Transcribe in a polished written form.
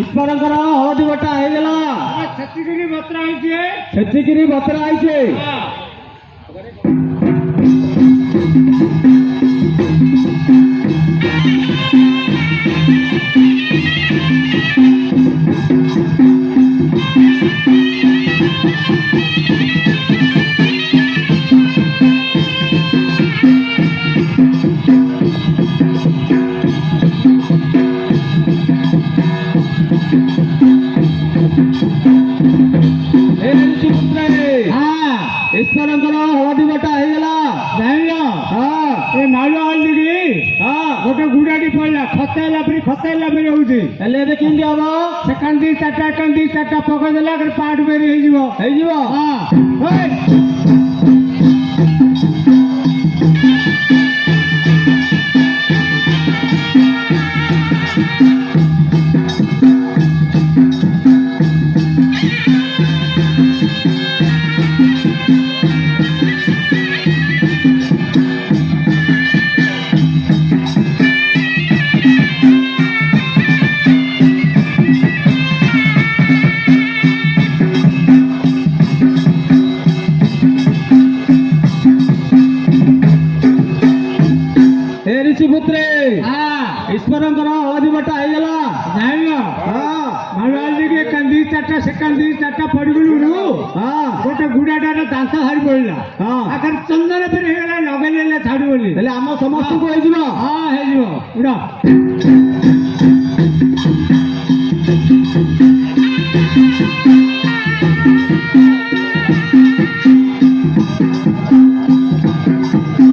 ଈଶ୍ୱରଙ୍କର ହଳଦୀ ବଟା ହେଇଗଲା। ଛେଚିକିରି ବତ୍ରା ହେଇଛି। ଛେଚିକିରି ବତରା ହେଇଛି। ଈଶ୍ୱରଙ୍କର ହଳଦୀ ବଟା ହେଇଗଲା। ଜାଣିଲ ଏ ନାଳ ହଳଦୀ ଗୋଟେ ଗୁଡାଟି ପଡିଲା ଖତେଇଲା ପରି ହଉଛି। ହେଲେ ଏବେ କେମିତି ହବ? ସେକାଣ୍ଡ ଦି ଚାରିଟା ପକେଇଦେଲା ପାଟ ବେରି ହେଇଯିବ। ଋଷିପୁତ୍ରେ ଈଶ୍ୱରଙ୍କର ହଳଦୀ ବଟା ହେଇଗଲା। ଜାଣିଲ ନାଳ ହଳଦୀ ଦି ଚାରିଟା ସେକାଣ୍ଡ ଦି ଚାରିଟା ପଡିଗଲୁ ଗୋଟେ ଗୁଡାଟାର ଦାନ୍ତ ହାରି ପଡିଲା। ଆଖରେ ଚନ୍ଦନ ପରି ହେଇଗଲା ଲଗେଇଲେ ଛାଡିବନି। ହେଲେ ଆମ ସମସ୍ତଙ୍କୁ ହେଇଯିବ। ହେଇଯିବ ଗୁଡା।